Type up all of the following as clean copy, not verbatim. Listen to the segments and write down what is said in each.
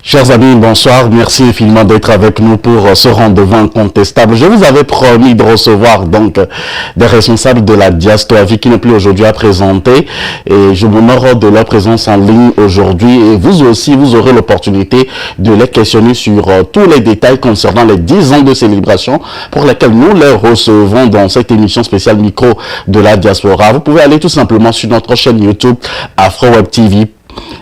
Chers amis, bonsoir. Merci infiniment d'être avec nous pour ce rendez-vous incontestable. Je vous avais promis de recevoir donc des responsables de la Diastoavie qui n'est plus aujourd'hui à présenter. Et je m'honore de leur présence en ligne aujourd'hui. Et vous aussi, vous aurez l'opportunité de les questionner sur tous les détails concernant les 10 ans de célébration pour lesquels nous les recevons dans cette émission spéciale micro de la diaspora. Vous pouvez aller tout simplement sur notre chaîne YouTube Afro Web TV.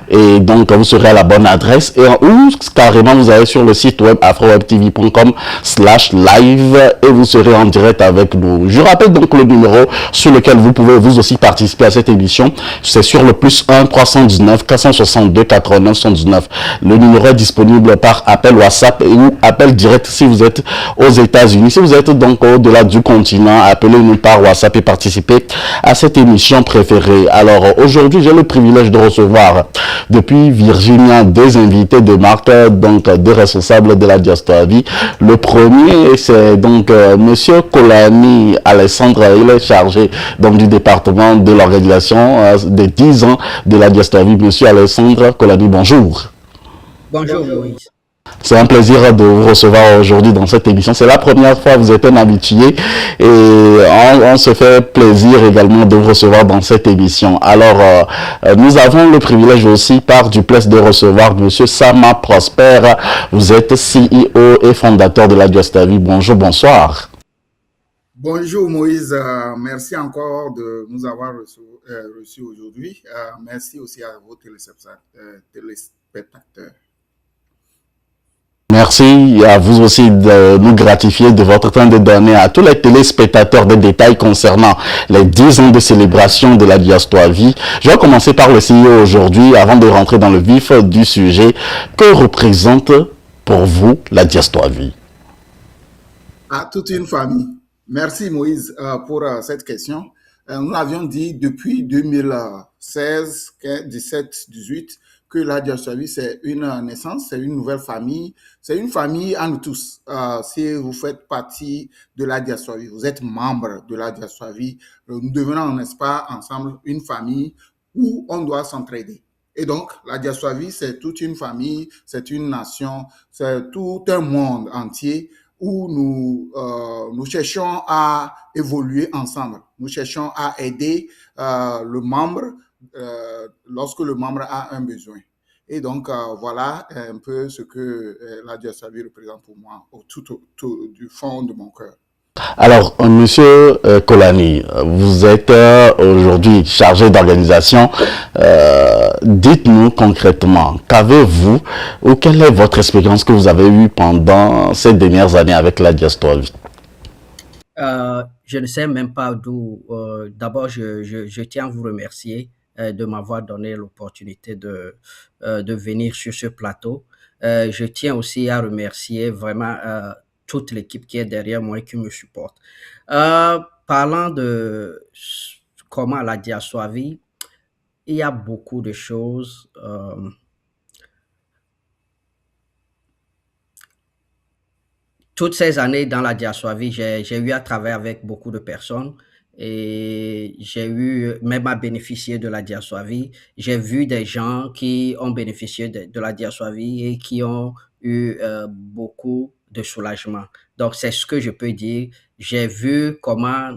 Et donc vous serez à la bonne adresse ou carrément vous allez sur le site web afrowebtv.com/live et vous serez en direct avec nous. Je rappelle donc le numéro sur lequel vous pouvez vous aussi participer à cette émission. C'est sur le +1 319 462 89 119. Le numéro est disponible par appel WhatsApp ou appel direct si vous êtes aux États-Unis. Si vous êtes donc au-delà du continent, appelez-nous par WhatsApp et participez à cette émission préférée. Alors aujourd'hui, j'ai le privilège de recevoir depuis Virginia des invités de marque, donc des responsables de la Diastoavie. Le premier, c'est donc Monsieur Kolani Alessandre. Il est chargé donc du département de l'organisation des 10 ans de la Diastoavie. Monsieur Alessandre Kolani, bonjour. Bonjour Moïse. C'est un plaisir de vous recevoir aujourd'hui dans cette émission. C'est la première fois, vous êtes un habitué et on se fait plaisir également de vous recevoir dans cette émission. Alors, nous avons le privilège aussi par Duplex de recevoir Monsieur Sama Prosper. Vous êtes CEO et fondateur de la Diastoavie. Bonjour, bonsoir. Bonjour Moïse, merci encore de nous avoir reçus aujourd'hui. Merci aussi à vos téléspectateurs. Merci à vous aussi de nous gratifier de votre temps de donner à tous les téléspectateurs des détails concernant les 10 ans de célébration de la Diastoavie. Je vais commencer par le CEO aujourd'hui avant de rentrer dans le vif du sujet. Que représente pour vous la Diastoavie? À toute une famille. Merci Moïse pour cette question. Nous l'avions dit depuis 2016, 17, 18, que la Diastoavie, c'est une naissance, c'est une nouvelle famille, c'est une famille à nous tous. Si vous faites partie de la Diastoavie, vous êtes membre de la Diastoavie, nous devenons, n'est-ce pas, ensemble une famille où on doit s'entraider. Et donc, la Diastoavie, c'est toute une famille, c'est une nation, c'est tout un monde entier où nous cherchons à évoluer ensemble. Nous cherchons à aider le membre lorsque le membre a un besoin. Et donc, voilà un peu ce que la Diastoavie représente pour moi tout du fond de mon cœur. Alors, Monsieur Kolani, vous êtes aujourd'hui chargé d'organisation. Dites-nous concrètement, qu'avez-vous ou quelle est votre expérience que vous avez eue pendant ces dernières années avec la Diastoavie? Je ne sais même pas d'où. D'abord, je tiens à vous remercier de m'avoir donné l'opportunité de venir sur ce plateau. Je tiens aussi à remercier vraiment toute l'équipe qui est derrière moi et qui me supporte. Parlant de comment la Diastoavie, il y a beaucoup de choses. Toutes ces années dans la Diastoavie, j'ai eu à travailler avec beaucoup de personnes et j'ai eu même à bénéficier de la Diastoavie. J'ai vu des gens qui ont bénéficié de la Diastoavie et qui ont eu beaucoup de soulagement. Donc, c'est ce que je peux dire. J'ai vu comment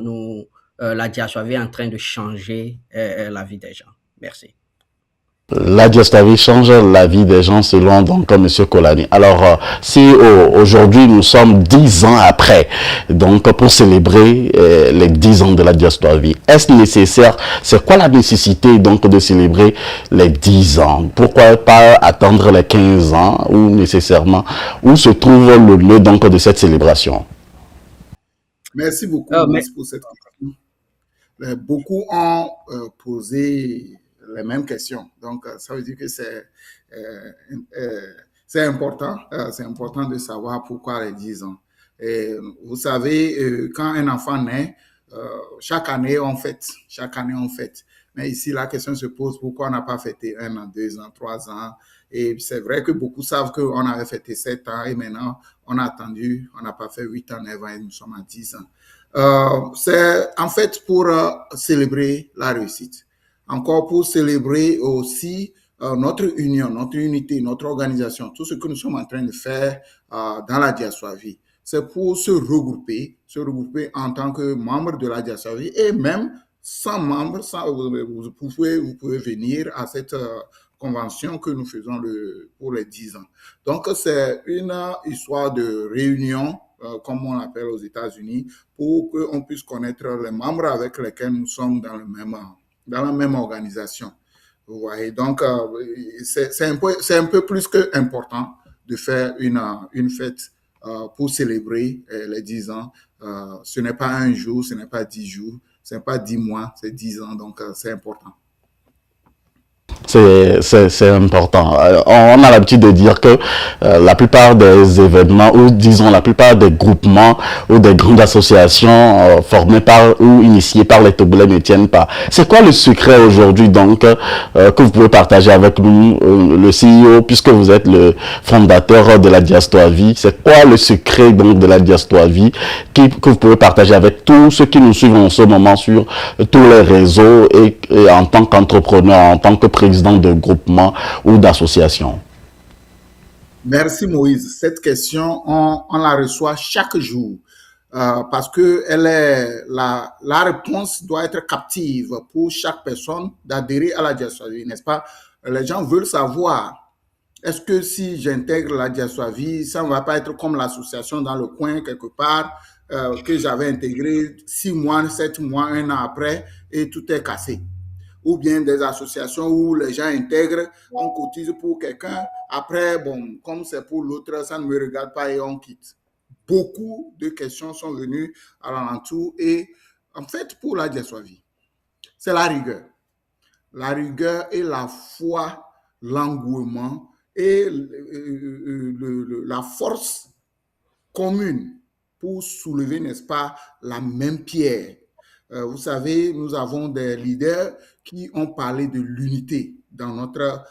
la Diastoavie est en train de changer la vie des gens. Merci. La Diastoavie change la vie des gens selon donc Monsieur Kolani. Alors, si aujourd'hui nous sommes 10 ans après, donc pour célébrer les 10 ans de la Diastoavie, est-ce nécessaire? C'est quoi la nécessité donc de célébrer les 10 ans? Pourquoi pas attendre les 15 ans ou nécessairement? Où se trouve le lieu donc de cette célébration? Merci beaucoup pour cette question. Beaucoup ont posé les mêmes questions. Donc, ça veut dire que c'est important de savoir pourquoi les 10 ans. Et vous savez, quand un enfant naît, chaque année on fête. Mais ici, la question se pose pourquoi on n'a pas fêté 1 an, 2 ans, 3 ans. Et c'est vrai que beaucoup savent qu'on avait fêté 7 ans et maintenant on a attendu, on n'a pas fait 8 ans, 9 ans et nous sommes à 10 ans. C'est en fait pour célébrer la réussite. Encore pour célébrer aussi notre union, notre unité, notre organisation, tout ce que nous sommes en train de faire dans la Diaswavie, c'est pour se regrouper en tant que membre de la Diaswavie et même sans membres, vous pouvez venir à cette convention que nous faisons pour les 10 ans. Donc, c'est une histoire de réunion, comme on l'appelle aux États-Unis, pour qu'on puisse connaître les membres avec lesquels nous sommes dans la même organisation. Vous voyez, donc c'est un peu plus qu'important de faire une fête pour célébrer les 10 ans. Ce n'est pas un jour, ce n'est pas 10 jours, ce n'est pas 10 mois, c'est 10 ans, donc c'est important. C'est important. On a l'habitude de dire que la plupart des événements, ou disons la plupart des groupements ou des grandes associations formées par ou initiées par les Togolais ne tiennent pas. C'est quoi le secret aujourd'hui donc que vous pouvez partager avec nous, le CEO, puisque vous êtes le fondateur de la Diaswavie? C'est quoi le secret donc de la Diaswavie que vous pouvez partager avec tous ceux qui nous suivent en ce moment sur tous les réseaux et en tant qu'entrepreneur, en tant que président de groupement ou d'association? Merci Moïse. Cette question, on la reçoit chaque jour parce que la réponse doit être captive pour chaque personne d'adhérer à la Diaswavie, n'est-ce pas? Les gens veulent savoir, est-ce que si j'intègre la Diaswavie, ça ne va pas être comme l'association dans le coin quelque part que j'avais intégré 6 mois, 7 mois, 1 an après et tout est cassé? Ou bien des associations où les gens intègrent, on cotise pour quelqu'un, après, bon, comme c'est pour l'autre, ça ne me regarde pas et on quitte. Beaucoup de questions sont venues à l'entour et en fait, pour la Diaswavie, c'est la rigueur. La rigueur et la foi, l'engouement et la force commune pour soulever, n'est-ce pas, la même pierre. Vous savez, nous avons des leaders qui ont parlé de l'unité dans notre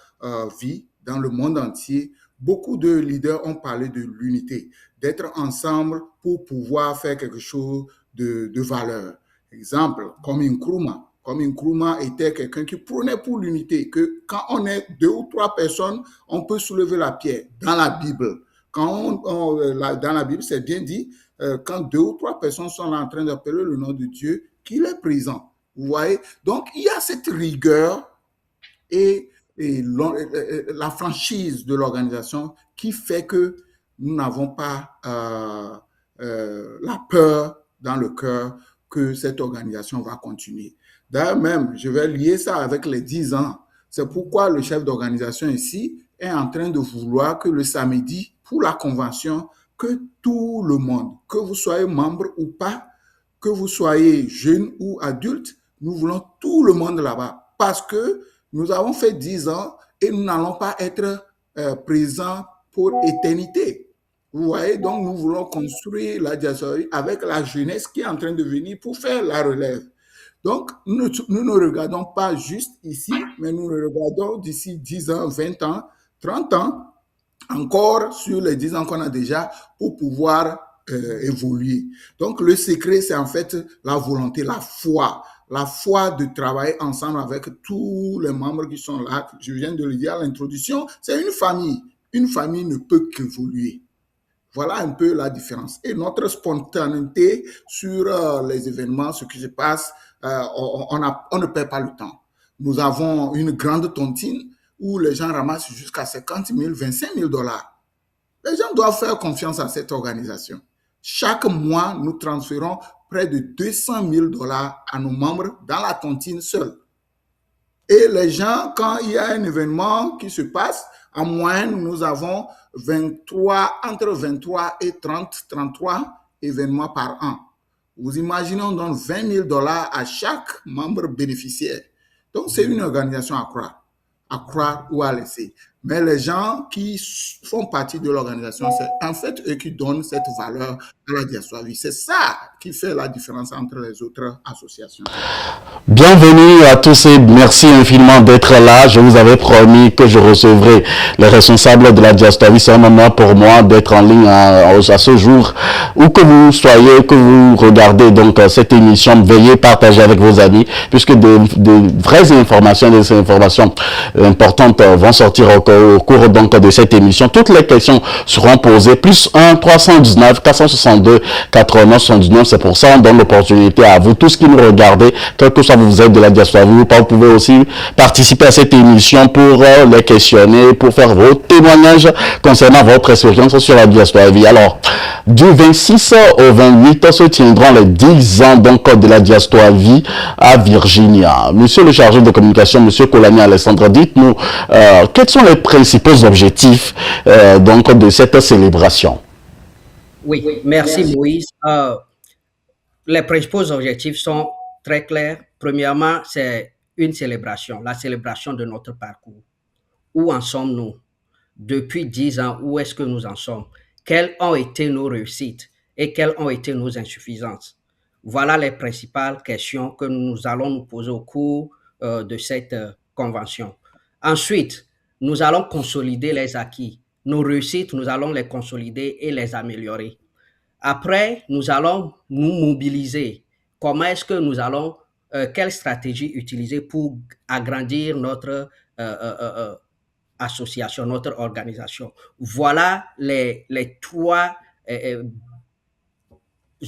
vie, dans le monde entier. Beaucoup de leaders ont parlé de l'unité, d'être ensemble pour pouvoir faire quelque chose de valeur. Exemple, comme Nkrumah. Comme Nkrumah était quelqu'un qui prônait pour l'unité, que quand on est 2 ou 3 personnes, on peut soulever la pierre dans la Bible. Dans la Bible, c'est bien dit, quand 2 ou 3 personnes sont en train d'appeler le nom de Dieu, qu'il est présent. Vous voyez? Donc, il y a cette rigueur et la franchise de l'organisation qui fait que nous n'avons pas la peur dans le cœur que cette organisation va continuer. D'ailleurs même, je vais lier ça avec les 10 ans. C'est pourquoi le chef d'organisation ici est en train de vouloir que le samedi, pour la convention, que tout le monde, que vous soyez membre ou pas, que vous soyez jeune ou adulte, nous voulons tout le monde là-bas parce que nous avons fait 10 ans et nous n'allons pas être présents pour éternité. Vous voyez, donc nous voulons construire la Diaswavie avec la jeunesse qui est en train de venir pour faire la relève. Donc, nous ne regardons pas juste ici, mais nous regardons d'ici 10 ans, 20 ans, 30 ans, encore sur les 10 ans qu'on a déjà pour pouvoir évoluer. Donc, le secret, c'est en fait la volonté, la foi de travailler ensemble avec tous les membres qui sont là. Je viens de le dire à l'introduction, c'est une famille. Une famille ne peut qu'évoluer. Voilà un peu la différence. Et notre spontanéité sur les événements, ce qui se passe, on ne perd pas le temps. Nous avons une grande tontine où les gens ramassent jusqu'à 50 000, 25 000 dollars. Les gens doivent faire confiance à cette organisation. Chaque mois, nous transférons près de 200 000 dollars à nos membres dans la tontine seule. Et les gens, quand il y a un événement qui se passe, en moyenne, nous avons entre 23 et 33 événements par an. Vous imaginez, on donne 20 000 dollars à chaque membre bénéficiaire. Donc, c'est une organisation à croire ou à laisser. Mais les gens qui font partie de l'organisation, c'est en fait eux qui donnent cette valeur à la diaspora. C'est ça qui fait la différence entre les autres associations. Bienvenue à tous et merci infiniment d'être là. Je vous avais promis que je recevrai les responsables de la diaspora. C'est un honneur pour moi d'être en ligne à ce jour. Où que vous soyez, que vous regardez donc cette émission, veuillez partager avec vos amis puisque des vraies informations, des informations importantes vont sortir au cours donc de cette émission. Toutes les questions seront posées. Plus 1 319 462 89 79. C'est pour ça qu'on donne l'opportunité à vous tous qui nous regardez, quel que soit vous êtes de la diaspora, vous pouvez aussi participer à cette émission pour les questionner, pour faire vos témoignages concernant votre expérience sur la diaspora. Alors, du 26 au 28 se tiendront les 10 ans donc de la diaspora vie à Virginia. Monsieur le chargé de communication, Monsieur Kolani Alessandre, dites-nous quels sont les principaux objectifs donc de cette célébration. Oui, merci Moïse. Les principaux objectifs sont très clairs. Premièrement, c'est une célébration, la célébration de notre parcours. Où en sommes-nous? Depuis 10 ans, où est-ce que nous en sommes? Quelles ont été nos réussites et quelles ont été nos insuffisances? Voilà les principales questions que nous allons nous poser au cours de cette convention. Ensuite, nous allons consolider les acquis. Nos réussites, nous allons les consolider et les améliorer. Après, nous allons nous mobiliser. Comment est-ce que nous allons, quelle stratégie utiliser pour agrandir notre association, notre organisation? Voilà les trois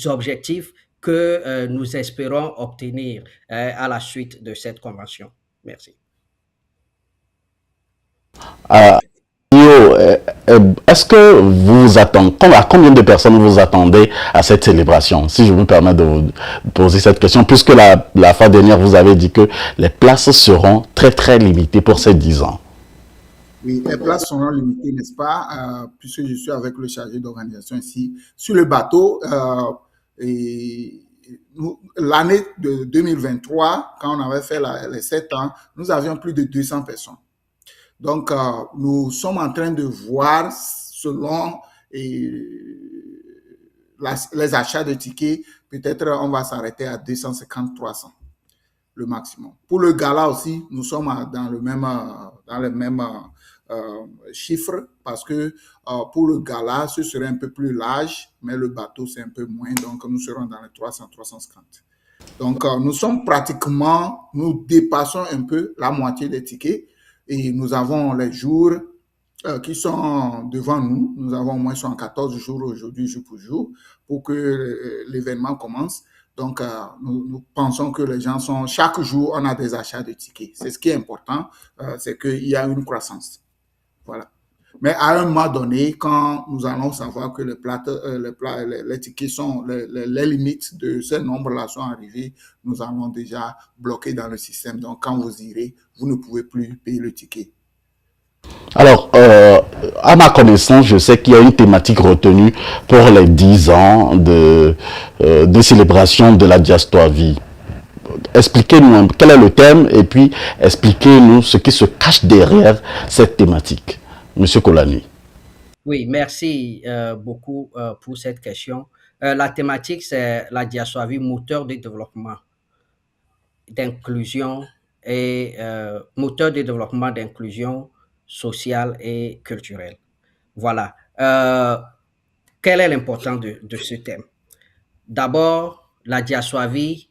objectifs que nous espérons obtenir à la suite de cette convention. Merci. Est-ce que vous attendez, à combien de personnes vous attendez à cette célébration? Si je me permets de vous poser cette question, puisque la fois dernière, vous avez dit que les places seront très très limitées pour ces 10 ans. Oui, les places seront limitées, n'est-ce pas, puisque je suis avec le chargé d'organisation ici. Sur le bateau, l'année de 2023, quand on avait fait les 7 ans, nous avions plus de 200 personnes. Donc, nous sommes en train de voir selon les achats de tickets, peut-être on va s'arrêter à 250-300, le maximum. Pour le gala aussi, nous sommes dans le même chiffre parce que pour le gala, ce serait un peu plus large, mais le bateau, c'est un peu moins, donc nous serons dans les 300-350. Donc, nous dépassons un peu la moitié des tickets. Et nous avons les jours qui sont devant nous. Nous avons au moins 114 jours aujourd'hui, jour pour jour, pour que l'événement commence. Donc, nous pensons que les gens sont... Chaque jour, on a des achats de tickets. C'est ce qui est important, c'est qu'il y a une croissance. Voilà. Mais à un moment donné, quand nous allons savoir que les tickets sont, les limites de ce nombre-là sont arrivées, nous allons déjà bloquer dans le système. Donc, quand vous irez, vous ne pouvez plus payer le ticket. Alors, à ma connaissance, je sais qu'il y a une thématique retenue pour les 10 ans de célébration de la diaspora vie. Expliquez-nous quel est le thème et puis expliquez-nous ce qui se cache derrière cette thématique. Monsieur Kolani. Oui, merci beaucoup pour cette question. La thématique, c'est la diaspora vie, moteur de développement, d'inclusion et moteur de développement d'inclusion sociale et culturelle. Voilà. Quelle est l'importance de ce thème? D'abord, la diaspora vie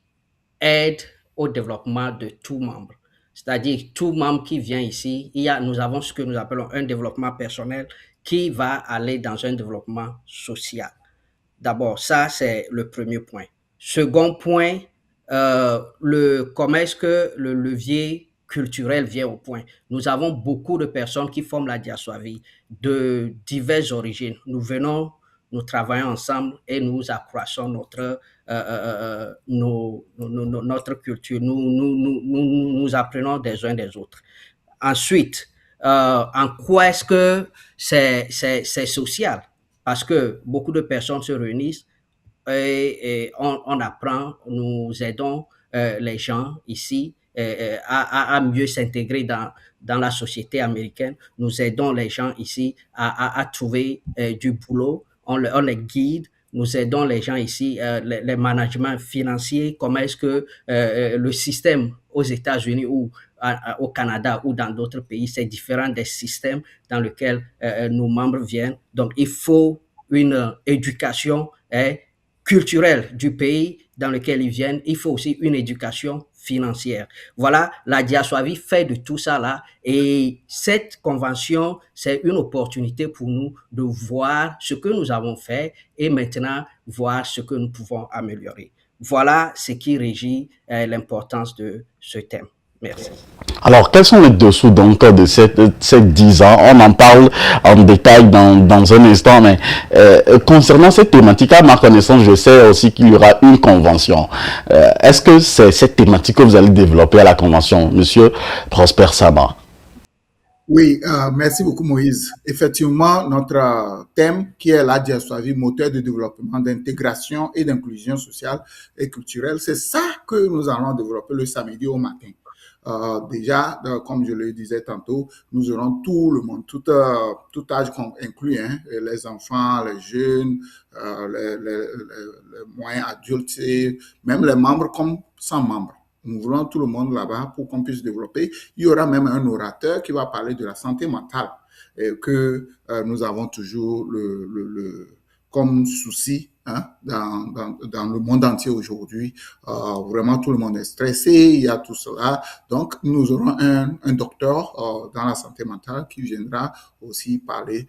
aide au développement de tout membre. C'est-à-dire tout membre qui vient ici, nous avons ce que nous appelons un développement personnel qui va aller dans un développement social. D'abord, ça, c'est le premier point. Second point, comment est-ce que le levier culturel vient au point? Nous avons beaucoup de personnes qui forment la diaspora vie de diverses origines. Nous travaillons ensemble et nous accroissons notre culture. Nous apprenons des uns des autres. Ensuite, en quoi est-ce que c'est social? Parce que beaucoup de personnes se réunissent et on apprend, nous aidons les gens ici à mieux s'intégrer dans la société américaine. Nous aidons les gens ici à trouver du boulot. On les guide. Nous aidons les gens ici, les managements financiers, comment est-ce que le système aux États-Unis ou au Canada ou dans d'autres pays, c'est différent des systèmes dans lesquels nos membres viennent. Donc, il faut une éducation culturelle du pays dans lequel ils viennent. Il faut aussi une éducation financière. Voilà, la Diaswavi fait de tout ça là. Et cette convention, c'est une opportunité pour nous de voir ce que nous avons fait et maintenant voir ce que nous pouvons améliorer. Voilà ce qui régit l'importance de ce thème. Merci. Alors, quels sont les dessous donc de cette 10 ans? On en parle en détail dans un instant, mais concernant cette thématique, à ma connaissance, je sais aussi qu'il y aura une convention. Est-ce que c'est cette thématique que vous allez développer à la convention, Monsieur Prosper Sama? Oui, merci beaucoup Moïse. Effectivement, notre thème qui est la Diaswavi, moteur de développement, d'intégration et d'inclusion sociale et culturelle, c'est ça que nous allons développer le samedi au matin. Déjà, comme je le disais tantôt, nous aurons tout le monde, tout âge inclus, hein, les enfants, les jeunes, les moyens adultes, et même les membres comme sans membres. Nous voulons tout le monde là-bas pour qu'on puisse développer. Il y aura même un orateur qui va parler de la santé mentale et que nous avons toujours comme souci, hein, dans le monde entier aujourd'hui. Vraiment, tout le monde est stressé, il y a tout cela. Donc, nous aurons un docteur dans la santé mentale qui viendra aussi parler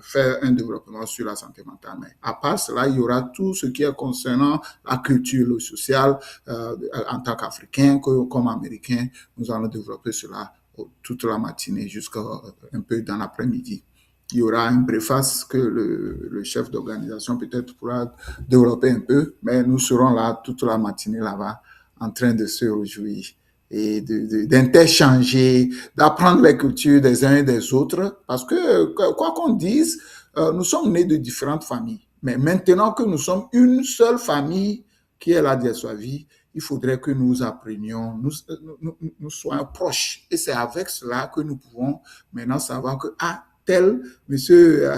faire un développement sur la santé mentale. Mais à part cela, il y aura tout ce qui est concernant la culture, le social, en tant qu'Africain comme Américain. Nous allons développer cela toute la matinée jusqu'à un peu dans l'après-midi. Il y aura une préface que le chef d'organisation peut-être pourra développer un peu, mais nous serons là toute la matinée là-bas en train de se réjouir et d'interchanger, d'apprendre les cultures des uns et des autres, parce que quoi qu'on dise, nous sommes nés de différentes familles. Mais maintenant que nous sommes une seule famille qui est la Diaswavi, il faudrait que nous apprenions, nous soyons proches. Et c'est avec cela que nous pouvons maintenant savoir que, tel monsieur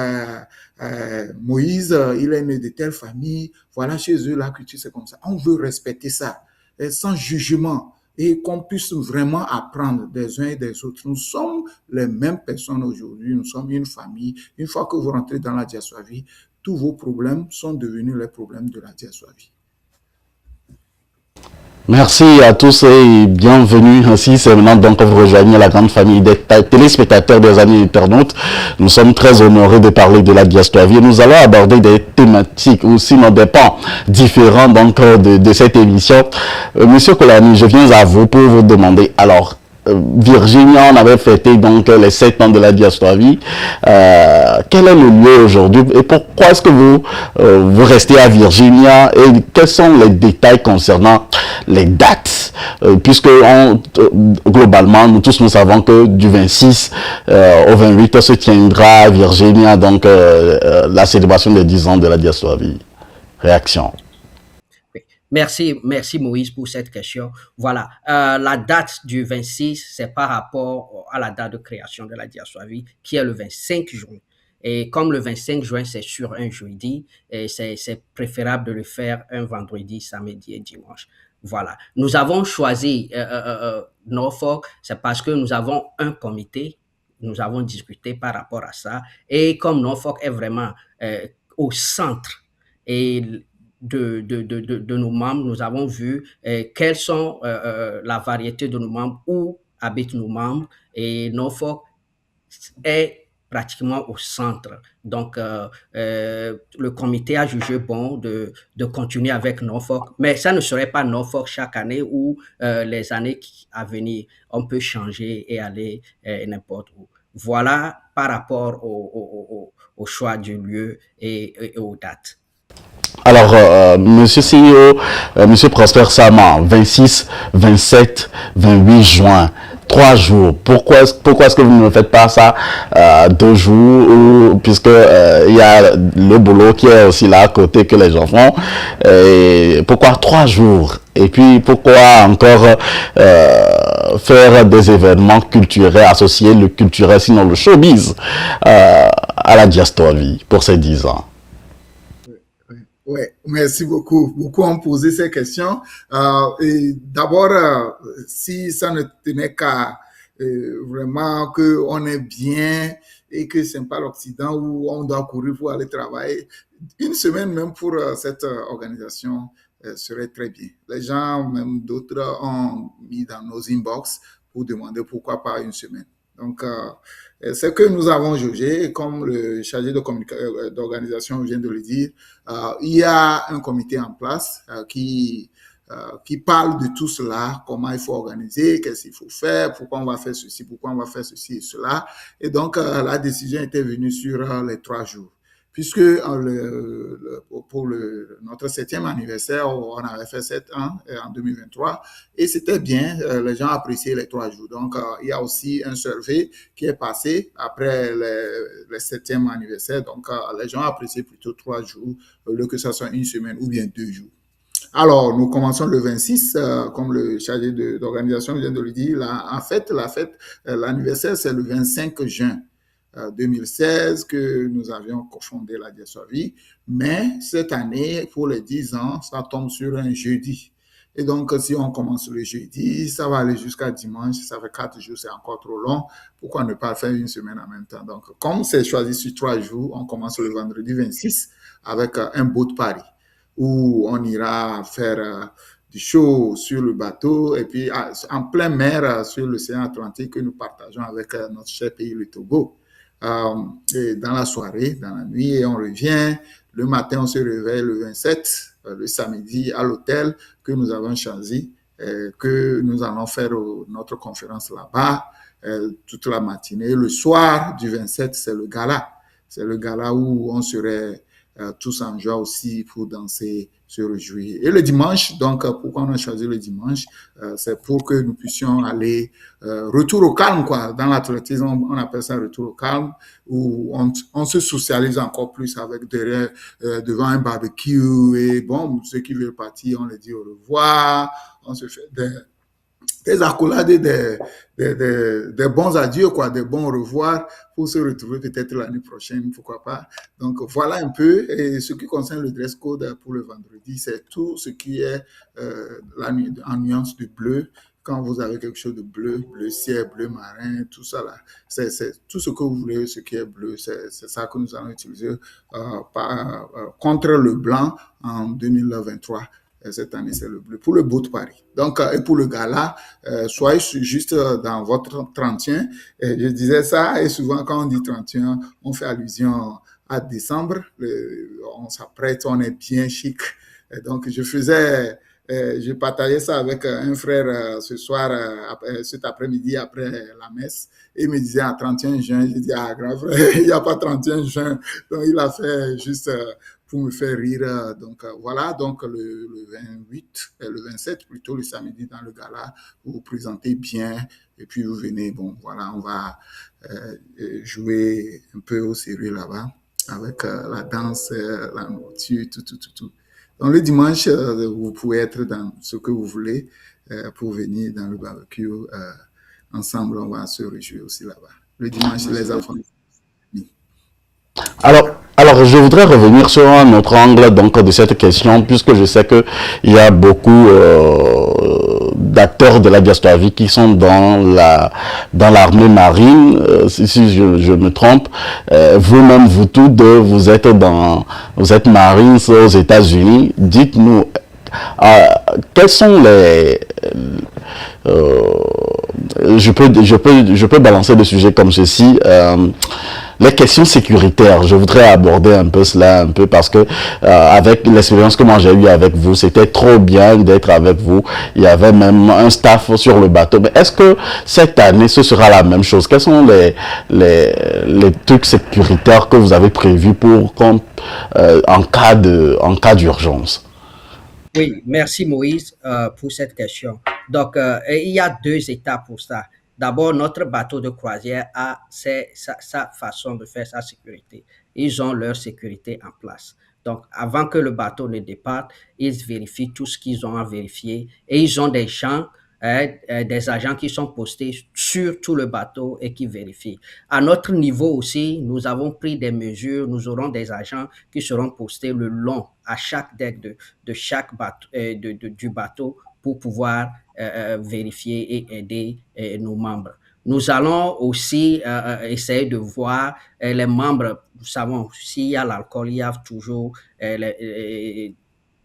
Moïse, il est né de telle famille, voilà, chez eux, la culture, c'est comme ça. On veut respecter ça, sans jugement, et qu'on puisse vraiment apprendre des uns et des autres. Nous sommes les mêmes personnes aujourd'hui, nous sommes une famille. Une fois que vous rentrez dans la Diaswavi, tous vos problèmes sont devenus les problèmes de la Diaswavi. Merci à tous et bienvenue. Ainsi, c'est maintenant donc que vous rejoignez la grande famille des téléspectateurs, des amis internautes. Nous sommes très honorés de parler de la Diaswavi. Nous allons aborder des thématiques ou sinon des pans différents donc de cette émission. Monsieur Kolani, je viens à vous pour vous demander, alors, Virginia, on avait fêté donc les 7 ans de la Diaswavi. Quel est le lieu aujourd'hui et pourquoi est-ce que vous restez à Virginia et quels sont les détails concernant les dates puisque globalement nous tous nous savons que du 26 au 28 se tiendra à Virginia donc la célébration des 10 ans de la Diaswavi. Réaction. Merci Moïse pour cette question. Voilà, la date du 26, c'est par rapport à la date de création de la Diaswavi, qui est le 25 juin. Et comme le 25 juin, c'est sur un jeudi, et c'est préférable de le faire un vendredi, samedi et dimanche. Voilà. Nous avons choisi Norfolk, c'est parce que nous avons un comité, nous avons discuté par rapport à ça, et comme Norfolk est vraiment au centre, et de nos membres, nous avons vu quelles sont la variété de nos membres, où habitent nos membres, et Norfolk est pratiquement au centre. Donc, le comité a jugé bon de continuer avec Norfolk, mais ça ne serait pas Norfolk chaque année ou les années à venir. On peut changer et aller n'importe où. Voilà par rapport au choix du lieu et aux dates. Alors, Monsieur CEO, Monsieur Prosper Sama, 26, 27, 28 juin, 3 jours. Pourquoi est-ce que vous ne faites pas ça 2 jours, puisque il y a le boulot qui est aussi là à côté que les gens font. Et pourquoi 3 jours? Et puis pourquoi encore faire des événements culturels, associer le culturel, sinon le showbiz, à la Diastovie pour ces 10 ans? Oui, merci beaucoup. Beaucoup ont posé ces questions. Et d'abord, si ça ne tenait qu'à vraiment qu'on est bien et que c'est pas l'Occident où on doit courir pour aller travailler, une semaine même pour cette organisation serait très bien. Les gens, même d'autres, ont mis dans nos inbox pour demander pourquoi pas une semaine. Donc, c'est que nous avons jaugé, comme le chargé d'organisation vient de le dire, il y a un comité en place qui parle de tout cela, comment il faut organiser, qu'est-ce qu'il faut faire, pourquoi on va faire ceci, pourquoi on va faire ceci et cela. Et donc, la décision était venue sur les 3 jours. Puisque pour notre 7e anniversaire, on avait fait 7 ans en 2023 et c'était bien, les gens appréciaient les 3 jours. Donc, il y a aussi un survey qui est passé après le 7e anniversaire. Donc, les gens appréciaient plutôt 3 jours, au lieu que ça soit une semaine ou bien 2 jours. Alors, nous commençons le 26, comme le chargé d'organisation vient de le dire. En fait, l'anniversaire, c'est le 25 juin. 2016 que nous avions cofondé la Diastovie, mais cette année, pour les 10 ans, ça tombe sur un jeudi. Et donc, si on commence le jeudi, ça va aller jusqu'à dimanche, ça fait 4 jours, c'est encore trop long. Pourquoi ne pas faire une semaine en même temps? Donc, comme c'est choisi sur 3 jours, on commence le vendredi 26 avec un boat party où on ira faire du show sur le bateau et puis en plein mer sur l'océan Atlantique que nous partageons avec notre cher pays, le Togo. Et dans la soirée, dans la nuit, et on revient. Le matin, on se réveille le 27, le samedi, à l'hôtel que nous avons choisi, que nous allons faire notre conférence là-bas toute la matinée. Le soir du 27, c'est le gala. C'est le gala où on serait tous en joie aussi pour danser, se réjouir. Et le dimanche, donc pourquoi on a choisi le dimanche, c'est pour que nous puissions aller retour au calme, quoi. Dans l'athlétisme, on appelle ça retour au calme, où on se socialise encore plus avec devant un barbecue. Et bon, ceux qui veulent partir, on les dit au revoir, on se fait des accolades, des bons adieux, quoi, des bons au revoir pour se retrouver peut-être l'année prochaine, pourquoi pas. Donc voilà un peu. Et ce qui concerne le dress code pour le vendredi, c'est tout ce qui est en nuance de bleu. Quand vous avez quelque chose de bleu, bleu ciel, bleu marin, tout ça là, c'est tout ce que vous voulez, ce qui est bleu, c'est ça que nous allons utiliser contre le blanc en 2023. Cette année, c'est le bleu. Pour le boat party. Donc, et pour le gala, soyez juste dans votre 31. Je disais ça, et souvent, quand on dit 31, on fait allusion à décembre. On s'apprête, on est bien chic. Et donc, je partageais ça avec un frère ce soir, cet après-midi, après la messe. Et il me disait à 31 juin, je dis, ah, grave, il n'y a pas 31 juin. Donc, il a fait juste pour me faire rire. Donc, voilà, donc le 28, le 27, plutôt le samedi dans le gala, vous vous présentez bien. Et puis, vous venez, bon, voilà, on va jouer un peu au sérieux là-bas avec la danse, la nourriture, tout. Donc, le dimanche, vous pouvez être dans ce que vous voulez pour venir dans le barbecue. Ensemble, on va se réjouir aussi là-bas. Le dimanche, les enfants. Alors, je voudrais revenir sur un autre angle donc, de cette question, puisque je sais qu'il y a beaucoup d'acteurs de la Diastovie qui sont dans l'armée marine, si je me trompe. Vous-même, vous tous deux, vous êtes marines aux États-Unis. Dites-nous, quels sont je peux balancer des sujets comme ceci. Les questions sécuritaires, je voudrais aborder un peu cela, un peu parce que avec l'expérience que moi j'ai eue avec vous, c'était trop bien d'être avec vous. Il y avait même un staff sur le bateau. Mais est-ce que cette année ce sera la même chose? Quels sont les trucs sécuritaires que vous avez prévus pour en cas d'urgence? Oui, merci Moïse pour cette question. Donc, il y a deux étapes pour ça. D'abord, notre bateau de croisière a sa façon de faire sa sécurité. Ils ont leur sécurité en place. Donc, avant que le bateau ne départe, ils vérifient tout ce qu'ils ont à vérifier et ils ont des gens, des agents qui sont postés sur tout le bateau et qui vérifient. À notre niveau aussi, nous avons pris des mesures. Nous aurons des agents qui seront postés le long à chaque deck de chaque bateau, du bateau pour pouvoir vérifier et aider nos membres. Nous allons aussi essayer de voir les membres. Nous savons, s'il y a l'alcool, il y a toujours des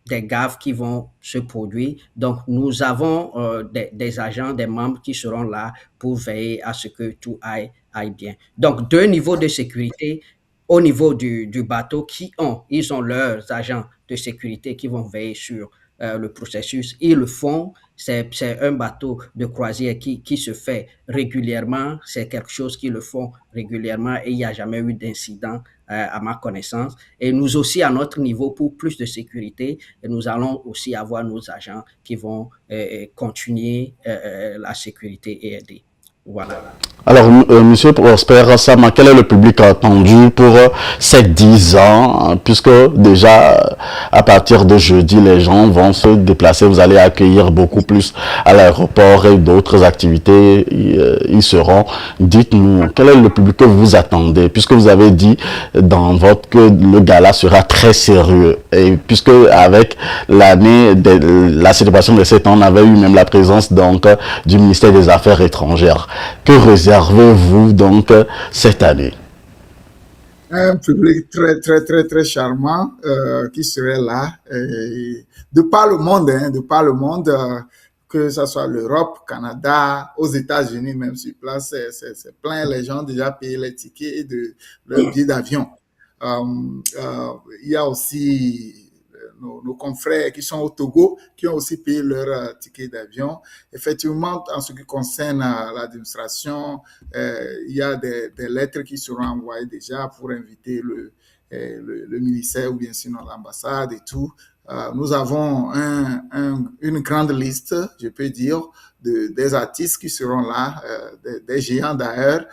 gaffes qui vont se produire. Donc, nous avons des agents, des membres qui seront là pour veiller à ce que tout aille bien. Donc, deux niveaux de sécurité au niveau du bateau ils ont leurs agents de sécurité qui vont veiller sur le processus. Ils le font. C'est un bateau de croisière qui se fait régulièrement. C'est quelque chose qu'ils le font régulièrement et il n'y a jamais eu d'incident à ma connaissance. Et nous aussi, à notre niveau, pour plus de sécurité, nous allons aussi avoir nos agents qui vont continuer la sécurité et aider. Voilà. Alors, Monsieur Prosper Sama, quel est le public attendu pour ces 10 ans, hein, puisque déjà, à partir de jeudi, les gens vont se déplacer, vous allez accueillir beaucoup plus à l'aéroport et d'autres activités, ils seront. Dites-nous, quel est le public que vous attendez, puisque vous avez dit dans votre que le gala sera très sérieux, et puisque avec l'année de la célébration de 7 ans, on avait eu même la présence donc du ministère des Affaires étrangères. Que réservez-vous donc cette année? Un public très, très, très, très charmant qui serait là, de par le monde, hein, de par le monde, que ce soit l'Europe, Canada, aux États-Unis, même sur place, c'est plein. Les gens ont déjà payé les tickets de leur billet d'avion. Il y a aussi nos confrères qui sont au Togo, qui ont aussi payé leur ticket d'avion. Effectivement, en ce qui concerne l'administration, il y a des lettres qui seront envoyées déjà pour inviter le ministère ou bien sinon l'ambassade et tout. Nous avons une grande liste, je peux dire, des artistes qui seront là, des géants d'ailleurs,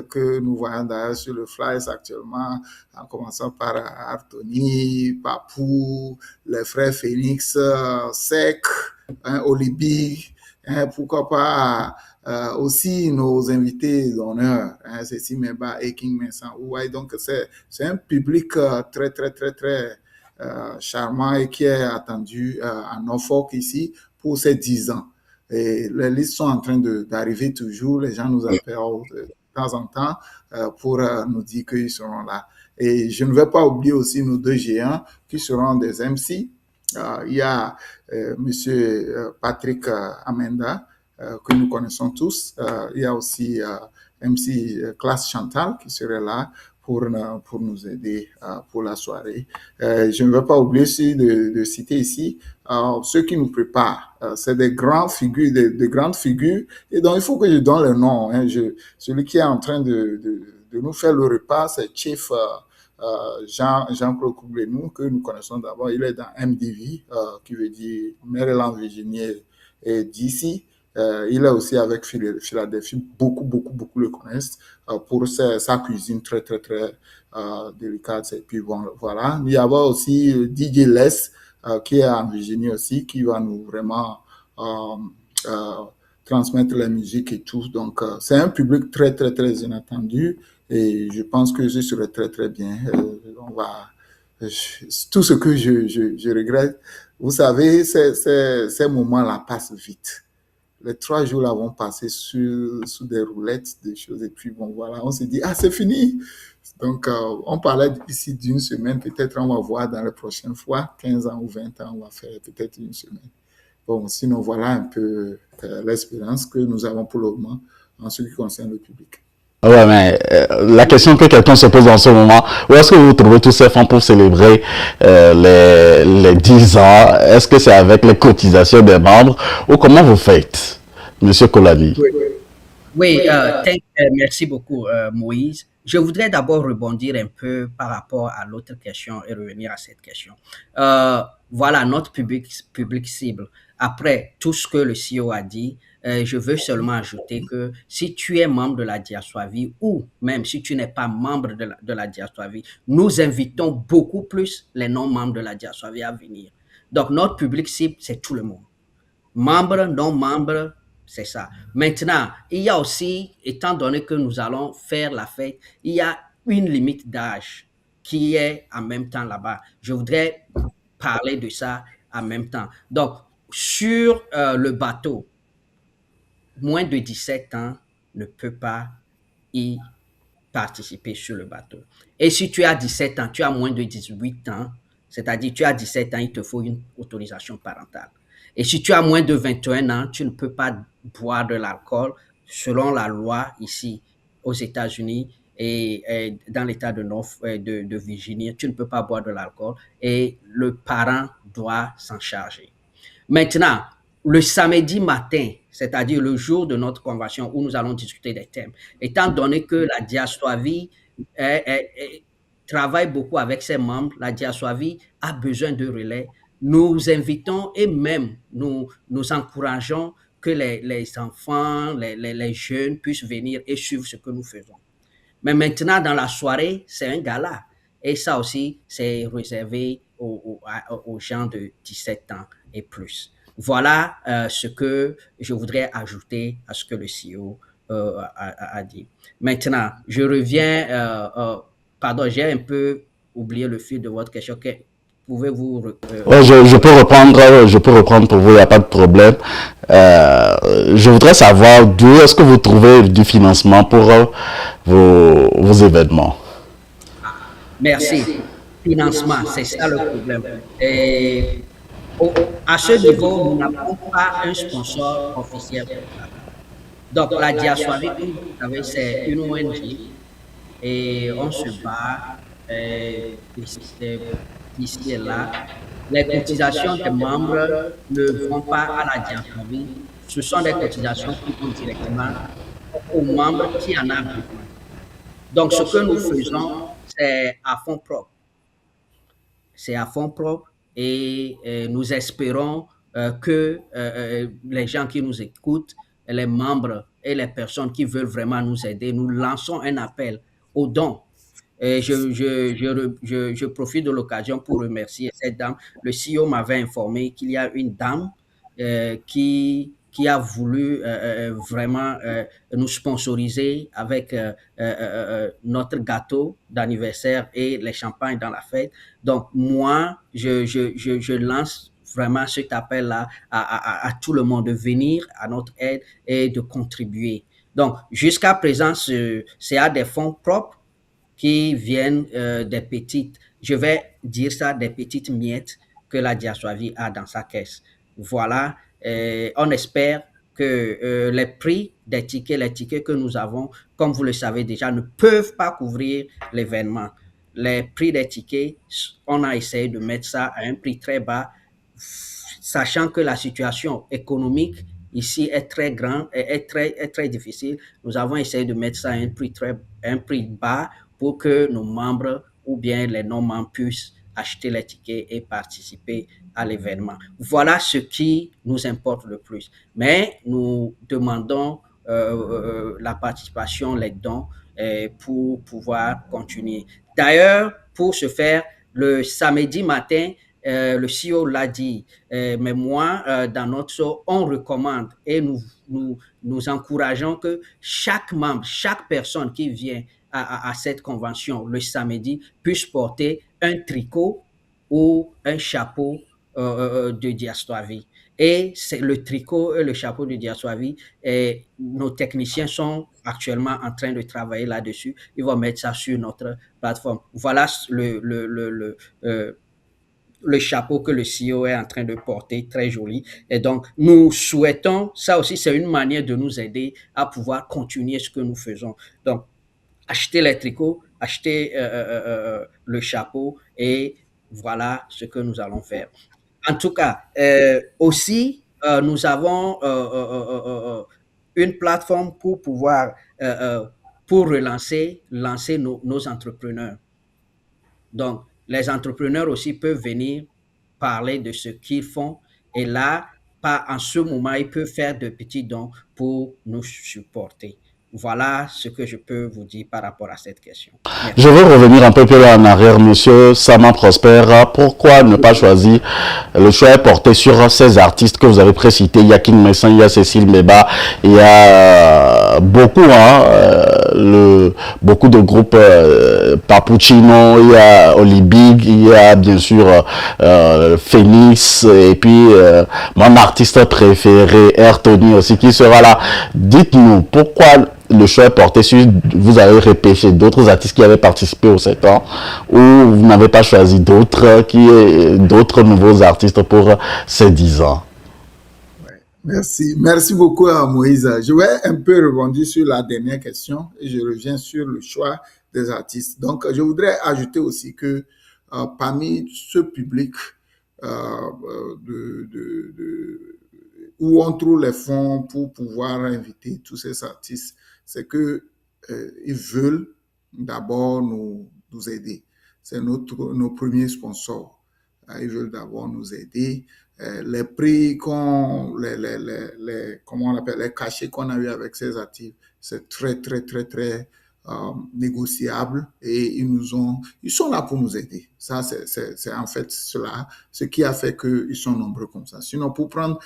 que nous voyons d'ailleurs sur le flyers actuellement, en commençant par Artoni, Papou, les frères Phoenix, Sec, Olibi, pourquoi pas aussi nos invités d'honneur, Cécile Memba et King Vincent Ouai. Donc c'est un public très, très, très, très charmant et qui est attendu à Norfolk ici pour ces 10 ans. Et les listes sont en train d'arriver toujours. Les gens nous appellent de temps en temps pour nous dire qu'ils seront là. Et je ne vais pas oublier aussi nos deux géants qui seront des MC. Il y a Monsieur Patrick Amenda, que nous connaissons tous. Il y a aussi MC Classe Chantal qui serait là pour nous aider pour la soirée. Je ne veux pas oublier aussi de citer ici ceux qui nous préparent. C'est des grandes figures, de grandes figures, et donc il faut que je donne le nom. Hein. Celui qui est en train de nous faire le repas, c'est Chief Jean-Claude Koublenou, que nous connaissons d'abord. Il est dans MDV, qui veut dire Maryland, Virginia et DC. Il est aussi avec Philadelphie. Beaucoup le connaissent pour sa cuisine très, très, très délicate. Et puis bon, voilà. Il y a aussi DJ Les, qui est en Virginie aussi, qui va nous vraiment transmettre la musique et tout. Donc, c'est un public très, très, très inattendu. Et je pense que je serai très, très bien. Tout ce que je regrette, vous savez, ces moments-là passent vite. Les 3 jours là vont passer sous des roulettes, des choses. Et puis, bon, voilà, on se dit, ah, c'est fini. Donc, on parlait ici d'une semaine. Peut-être on va voir dans les prochaines fois, 15 ans ou 20 ans, on va faire peut-être une semaine. Bon, sinon, voilà un peu l'expérience que nous avons pour le moment en ce qui concerne le public. Ouais, mais la question que quelqu'un se pose en ce moment, où est-ce que vous trouvez tous ces fonds pour célébrer les 10 ans? Est-ce que c'est avec les cotisations des membres ou comment vous faites, Monsieur Kolani? Oui, oui, merci beaucoup, Moïse. Je voudrais d'abord rebondir un peu par rapport à l'autre question et revenir à cette question. Voilà notre public cible. Après tout ce que le CEO a dit, je veux seulement ajouter que si tu es membre de la Diaswavie ou même si tu n'es pas membre de la Diaswavie, nous invitons beaucoup plus les non-membres de la Diaswavie à venir. Donc, notre public cible, c'est tout le monde. Membre, non-membre, c'est ça. Maintenant, il y a aussi, étant donné que nous allons faire la fête, il y a une limite d'âge qui est en même temps là-bas. Je voudrais parler de ça en même temps. Donc, sur le bateau, moins de 17 ans ne peut pas y participer sur le bateau. Et si tu as 17 ans, tu as moins de 18 ans, c'est-à-dire tu as 17 ans, il te faut une autorisation parentale. Et si tu as moins de 21 ans, tu ne peux pas boire de l'alcool selon la loi ici aux États-Unis et dans l'État de Virginie, tu ne peux pas boire de l'alcool et le parent doit s'en charger. Maintenant, le samedi matin, c'est-à-dire le jour de notre convention où nous allons discuter des thèmes, étant donné que la Diaswavie travaille beaucoup avec ses membres, la Diaswavie a besoin de relais. Nous invitons et même nous encourageons que les enfants, les jeunes puissent venir et suivre ce que nous faisons. Mais maintenant, dans la soirée, c'est un gala. Et ça aussi, c'est réservé aux gens de 17 ans et plus. Voilà ce que je voudrais ajouter à ce que le CEO a dit. Maintenant, je reviens, pardon, j'ai un peu oublié le fil de votre question. Pouvez-vous... Ouais, je peux reprendre pour vous, il n'y a pas de problème. Je voudrais savoir d'où est-ce que vous trouvez du financement pour vos événements. Merci. Financement, c'est ça le problème. Et à ce niveau, nous n'avons pas un sponsor officiel pour ça. Donc, la Diaswavie, comme vous savez, c'est une ONG et on se bat d'ici et là. Les cotisations des membres ne vont pas à la Diaswavie. Ce sont des cotisations qui vont directement aux membres qui en ont besoin. Donc, ce que nous faisons, c'est à fonds propres. C'est à fonds propres et nous espérons que les gens qui nous écoutent, les membres et les personnes qui veulent vraiment nous aider, nous lançons un appel aux dons. Et je profite de l'occasion pour remercier cette dame. Le CEO m'avait informé qu'il y a une dame qui a voulu vraiment nous sponsoriser avec notre gâteau d'anniversaire et les champagnes dans la fête. Donc, moi, je lance vraiment cet appel-là à tout le monde de venir à notre aide et de contribuer. Donc, jusqu'à présent, c'est à des fonds propres qui viennent des petites, je vais dire ça, des petites miettes que la Diaswavie a dans sa caisse. Voilà, on espère que les prix des tickets, les tickets que nous avons, comme vous le savez déjà, ne peuvent pas couvrir l'événement. Les prix des tickets, on a essayé de mettre ça à un prix très bas, sachant que la situation économique ici est très grande et est très difficile. Nous avons essayé de mettre ça à un prix bas pour que nos membres ou bien les non-membres puissent acheter les tickets et participer à l'événement. Voilà ce qui nous importe le plus. Mais nous demandons la participation, les dons pour pouvoir continuer. D'ailleurs, pour ce faire, le samedi matin, le CEO l'a dit, mais moi, dans notre show, on recommande et nous encourageons que chaque membre, chaque personne qui vient à cette convention le samedi puisse porter un tricot ou un chapeau de Diaswavie. Et c'est le tricot et le chapeau de Diaswavie. Et nos techniciens sont actuellement en train de travailler là-dessus. Ils vont mettre ça sur notre plateforme. Voilà le chapeau que le CEO est en train de porter, très joli. Et donc, nous souhaitons, ça aussi, c'est une manière de nous aider à pouvoir continuer ce que nous faisons. Donc, acheter les tricots, acheter le chapeau et voilà ce que nous allons faire. En tout cas, aussi, nous avons une plateforme pour pouvoir, pour lancer nos entrepreneurs. Donc, les entrepreneurs aussi peuvent venir parler de ce qu'ils font et là, pas en ce moment, ils peuvent faire de petits dons pour nous supporter. Voilà ce que je peux vous dire par rapport à cette question. Je Merci. veux revenir un peu plus en arrière, monsieur Sama Prosper. Pourquoi ne pas choisir le choix est porté sur ces artistes que vous avez précités? Il y a King Messin, il y a Cécile Meba, il y a beaucoup, beaucoup de groupes, Papuccino, il y a Olybig, il y a bien sûr Phoenix, et puis mon artiste préféré, Air Tony aussi, qui sera là. Dites-nous, pourquoi le choix est porté sur, vous avez repêché d'autres artistes qui avaient participé au 7 ans, ou vous n'avez pas choisi d'autres nouveaux artistes pour ces 10 ans? Merci. Merci beaucoup à Moïse. Je vais un peu rebondir sur la dernière question et je reviens sur le choix des artistes. Donc, je voudrais ajouter aussi que parmi ce public où on trouve les fonds pour pouvoir inviter tous ces artistes, c'est que ils veulent d'abord nous aider. C'est nos premiers sponsors. Ils veulent d'abord nous aider. Les prix comment on appelle, les cachets qu'on a eu avec ces artistes, c'est très, très, très, très négociable et ils sont là pour nous aider. Ça, c'est en fait cela, ce qui a fait qu'ils sont nombreux comme ça. Sinon, pour prendre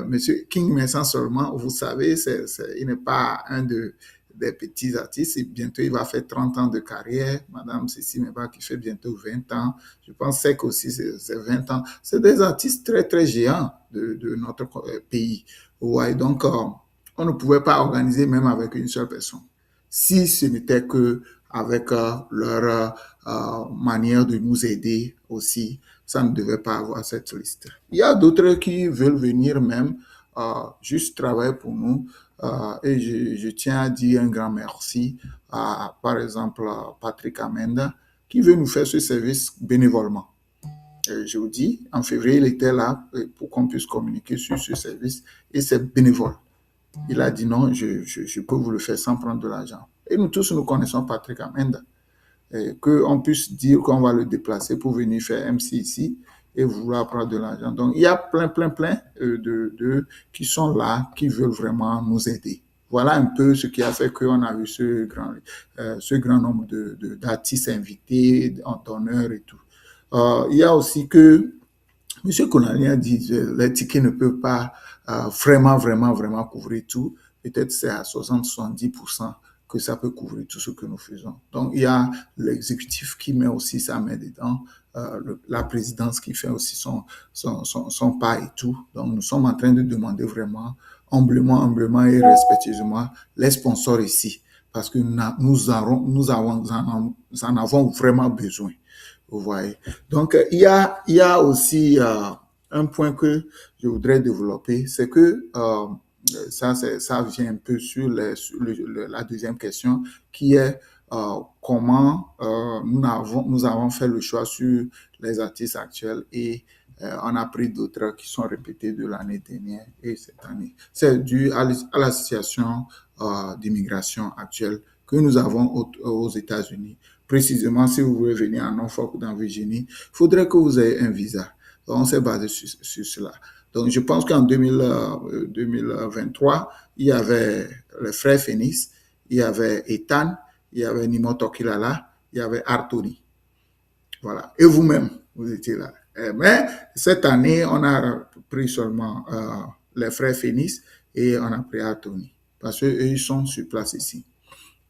Monsieur King Vincent seulement, vous savez, il n'est pas un des petits artistes. Et bientôt, il va faire 30 ans de carrière. Madame Cécile Meba qui fait bientôt 20 ans. Je pense que aussi, c'est 20 ans. C'est des artistes très, très géants de notre pays. Ouais, donc, on ne pouvait pas organiser même avec une seule personne. Si ce n'était que avec leur manière de nous aider aussi, ça ne devait pas avoir cette liste. Il y a d'autres qui veulent venir même juste travailler pour nous. Et je tiens à dire un grand merci à, par exemple, Patrick Amenda, qui veut nous faire ce service bénévolement. Et je vous dis, en février, il était là pour qu'on puisse communiquer sur ce service et c'est bénévole. Il a dit non, je peux vous le faire sans prendre de l'argent. Et nous tous, nous connaissons Patrick Amenda. Qu'on puisse dire qu'on va le déplacer pour venir faire MC ici et vouloir prendre de l'argent. Donc, il y a plein qui sont là, qui veulent vraiment nous aider. Voilà un peu ce qui a fait qu'on a eu ce grand nombre d'artistes invités, d'honneurs et tout. Il y a aussi que M. Konali a dit les tickets ne peuvent pas vraiment couvrir tout. Peut-être c'est à 60-70% que ça peut couvrir tout ce que nous faisons. Donc, il y a l'exécutif qui met aussi sa main dedans, la présidence qui fait aussi son pas et tout. Donc, nous sommes en train de demander vraiment humblement et respectueusement les sponsors ici parce que nous en avons vraiment besoin. Vous voyez. Donc, il y a aussi un point que je voudrais développer, c'est que ça vient un peu sur la deuxième question, qui est comment nous avons fait le choix sur les artistes actuels et on a pris d'autres qui sont répétés de l'année dernière et cette année. C'est dû à la situation d'immigration actuelle que nous avons aux États-Unis. Précisément, si vous voulez venir à Norfolk, dans Virginie, il faudrait que vous ayez un visa. Donc, on s'est basé sur cela. Donc, je pense qu'en 2023, il y avait les frères Phoenix, il y avait Ethan, il y avait Nimo Tokilala, il y avait Artoni. Voilà. Et vous-même, vous étiez là. Mais cette année, on a pris seulement les frères Phoenix et on a pris Artoni. Parce qu'eux, ils sont sur place ici.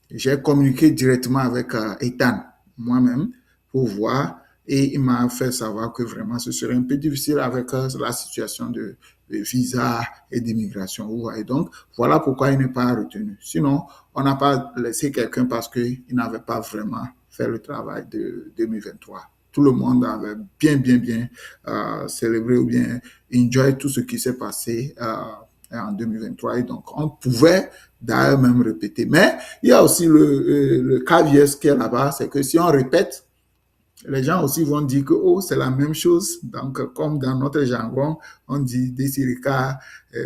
J'ai communiqué directement avec Ethan, moi-même, pour voir. Et il m'a fait savoir que vraiment, ce serait un peu difficile avec la situation de visa et d'immigration. Et donc, voilà pourquoi il n'est pas retenu. Sinon, on n'a pas laissé quelqu'un parce qu'il n'avait pas vraiment fait le travail de 2023. tout le monde avait bien célébré ou bien enjoy tout ce qui s'est passé en 2023. Et donc, on pouvait d'ailleurs même répéter. Mais il y a aussi le caveat qui est là-bas, c'est que si on répète, les gens aussi vont dire que oh, c'est la même chose. Donc, comme dans notre jargon, on dit Desirika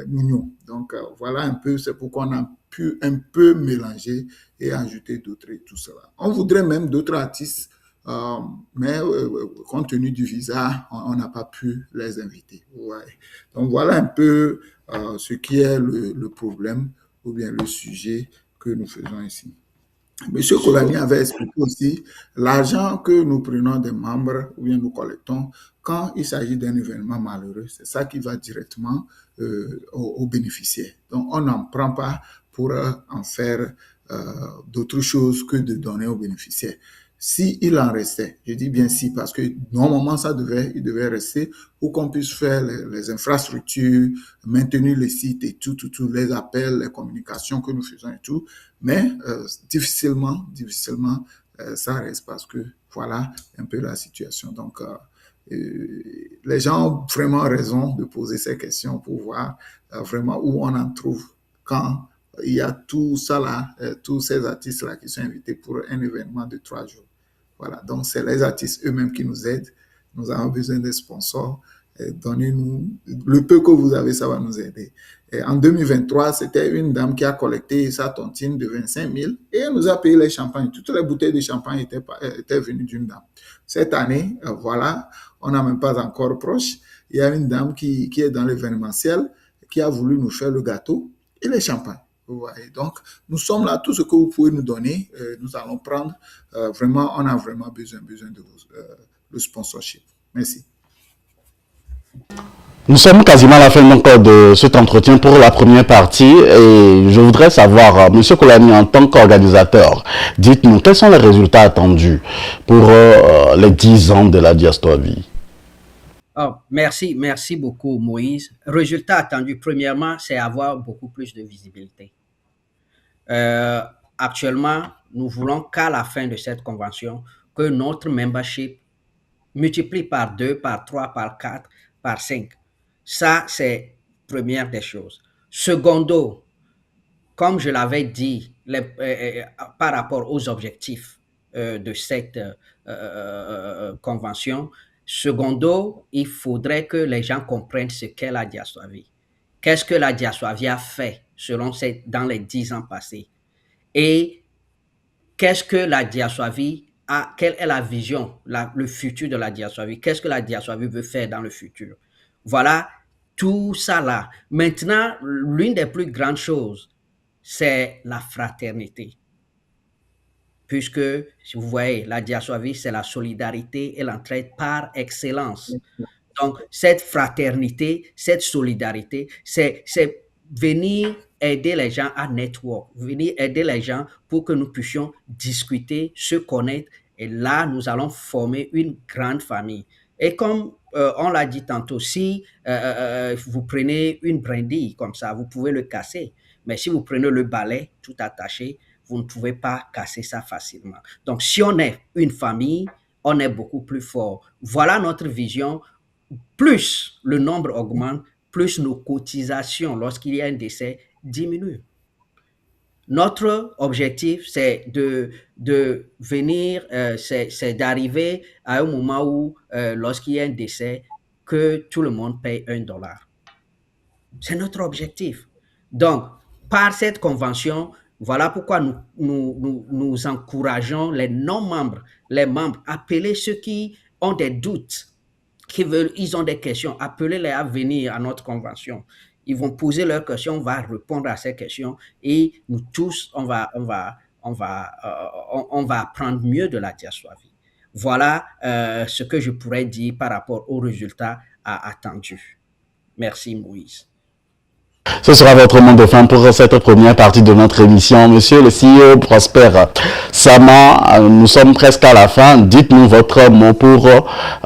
Mounion. Donc, voilà un peu, c'est pourquoi on a pu un peu mélanger et ajouter d'autres et tout cela. On voudrait même d'autres artistes, mais compte tenu du visa, on n'a pas pu les inviter. Ouais. Donc, voilà un peu ce qui est le problème ou bien le sujet que nous faisons ici. Monsieur Kolani avait expliqué aussi l'argent que nous prenons des membres ou bien nous collectons quand il s'agit d'un événement malheureux, c'est ça qui va directement aux bénéficiaires. Donc, on n'en prend pas pour en faire d'autres choses que de donner aux bénéficiaires. Si il en restait, je dis bien si, parce que normalement il devait rester pour qu'on puisse faire les infrastructures, maintenir les sites et tout, les appels, les communications que nous faisons et tout. Mais difficilement, ça reste parce que voilà un peu la situation. Donc, les gens ont vraiment raison de poser ces questions pour voir vraiment où on en trouve quand il y a tout ça là, tous ces artistes-là qui sont invités pour un événement de 3 jours. Voilà, donc c'est les artistes eux-mêmes qui nous aident. Nous avons besoin des sponsors. Donnez-nous le peu que vous avez, ça va nous aider. Et en 2023, c'était une dame qui a collecté sa tontine de 25 000 et elle nous a payé les champagnes. Toutes les bouteilles de champagne étaient venues d'une dame. Cette année, voilà, on n'a même pas encore proche. Il y a une dame qui est dans l'événementiel qui a voulu nous faire le gâteau et les champagnes. Vous voyez. Donc, nous sommes là, tout ce que vous pouvez nous donner, nous allons prendre. Vraiment, on a vraiment besoin de le sponsorship. Merci. Nous sommes quasiment à la fin donc, de cet entretien pour la première partie et je voudrais savoir, Monsieur Kolani, en tant qu'organisateur, dites-nous quels sont les résultats attendus pour les 10 ans de la Diastoavie. Oh, merci beaucoup Moïse. Résultat attendu, premièrement, c'est avoir beaucoup plus de visibilité. Actuellement, nous voulons qu'à la fin de cette convention, que notre membership multiplie par 2, par 3, par 4, par 5. Ça, c'est première des choses. Secondo, comme je l'avais dit, par rapport aux objectifs de cette convention, secondo, il faudrait que les gens comprennent ce qu'est la Diasoavie. Qu'est-ce que la Diasoavie a fait dans les 10 ans passés? Et qu'est-ce que la Diasoavie a, quelle est la vision, le futur de la Diasoavie? Qu'est-ce que la Diasoavie veut faire dans le futur? Voilà, tout ça là. Maintenant, l'une des plus grandes choses, c'est la fraternité. Puisque, si vous voyez, la Diasoavie, c'est la solidarité et l'entraide par excellence. Donc, cette fraternité, cette solidarité, c'est venir aider les gens à network, venir aider les gens pour que nous puissions discuter, se connaître. Et là, nous allons former une grande famille. Et comme on l'a dit tantôt, si vous prenez une brindille comme ça, vous pouvez le casser. Mais si vous prenez le balai tout attaché, vous ne pouvez pas casser ça facilement. Donc, si on est une famille, on est beaucoup plus fort. Voilà notre vision. Plus le nombre augmente, plus nos cotisations lorsqu'il y a un décès diminuent. Notre objectif, c'est de venir, c'est d'arriver à un moment où, lorsqu'il y a un décès, que tout le monde paye $1. C'est notre objectif. Donc, par cette convention, voilà pourquoi nous encourageons les non-membres, les membres, appeler ceux qui ont des doutes, ils ont des questions, appelez-les à venir à notre convention. Ils vont poser leurs questions, on va répondre à ces questions et nous tous, on va apprendre mieux de la Diasoavie. Voilà ce que je pourrais dire par rapport aux résultats attendus. Merci Moïse. Ce sera votre mot de fin pour cette première partie de notre émission. Monsieur le CEO Prosper Sama, nous sommes presque à la fin. Dites-nous votre mot pour,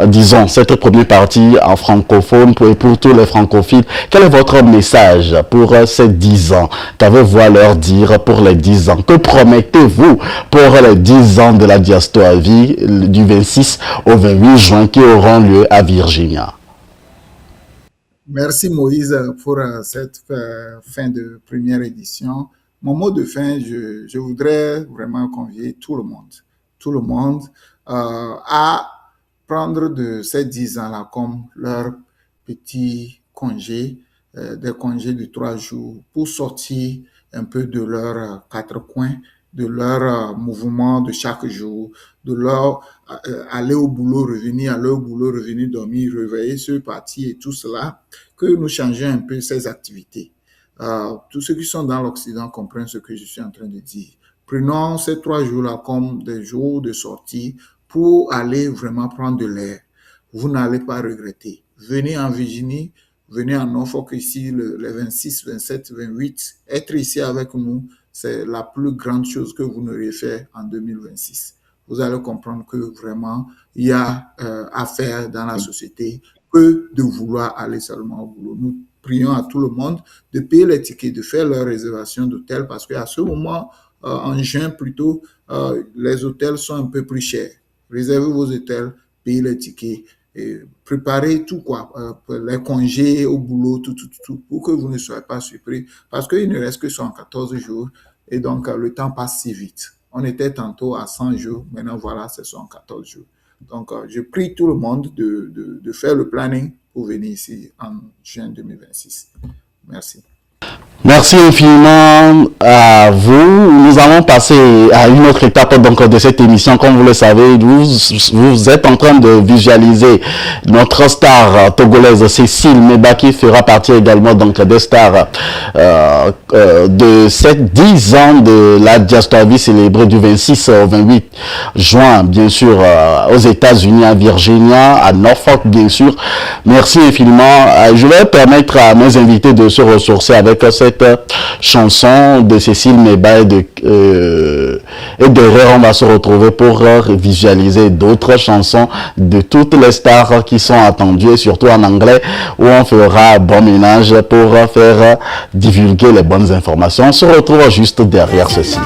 disons, cette première partie en francophone pour tous les francophiles. Quel est votre message pour ces 10 ans? Qu'avez-vous à leur dire pour les 10 ans? Que promettez-vous pour les 10 ans de la Diastoavie du 26 au 28 juin qui auront lieu à Virginia? Merci Moïse pour cette fin de première édition. Mon mot de fin, je voudrais vraiment convier tout le monde à prendre de ces 10 ans-là comme leur petit congé, des congés de 3 jours pour sortir un peu de leurs 4 coins, de leur mouvement de chaque jour, de leur aller au boulot, revenir, aller au boulot, revenir, dormir, réveiller, se partir et tout cela, que nous changions un peu ces activités. Tous ceux qui sont dans l'Occident comprennent ce que je suis en train de dire. Prenons ces 3 jours-là comme des jours de sortie pour aller vraiment prendre de l'air. Vous n'allez pas regretter. Venez en Virginie, venez en Norfolk ici les 26, 27, 28. Être ici avec nous, c'est la plus grande chose que vous n'auriez fait en 2026. Vous allez comprendre que vraiment, il y a à faire dans la société que de vouloir aller seulement au boulot. Nous prions à tout le monde de payer les tickets, de faire leur réservation d'hôtel parce qu'à ce moment, en juin plutôt, les hôtels sont un peu plus chers. Réservez vos hôtels, payez les tickets, et préparez tout quoi, les congés au boulot, tout, pour que vous ne soyez pas surpris parce qu'il ne reste que 114 jours et donc le temps passe si vite. On était tantôt à 100 jours, maintenant voilà, c'est 114 jours. Donc, je prie tout le monde de faire le planning pour venir ici en juin 2026. Merci. Merci infiniment à vous. Nous allons passer à une autre étape donc de cette émission. Comme vous le savez, vous êtes en train de visualiser notre star togolaise Cécile Meba qui fera partie également donc des stars de ces 10 ans de la Diastoavie célébrée du 26 au 28 juin, bien sûr, aux États-Unis, à Virginia, à Norfolk, bien sûr. Merci infiniment. Je vais permettre à mes invités de se ressourcer avec cette chanson de Cécile Meba et derrière on va se retrouver pour visualiser d'autres chansons de toutes les stars qui sont attendues et surtout en anglais où on fera bon ménage pour faire divulguer les bonnes informations. On se retrouve juste derrière ceci.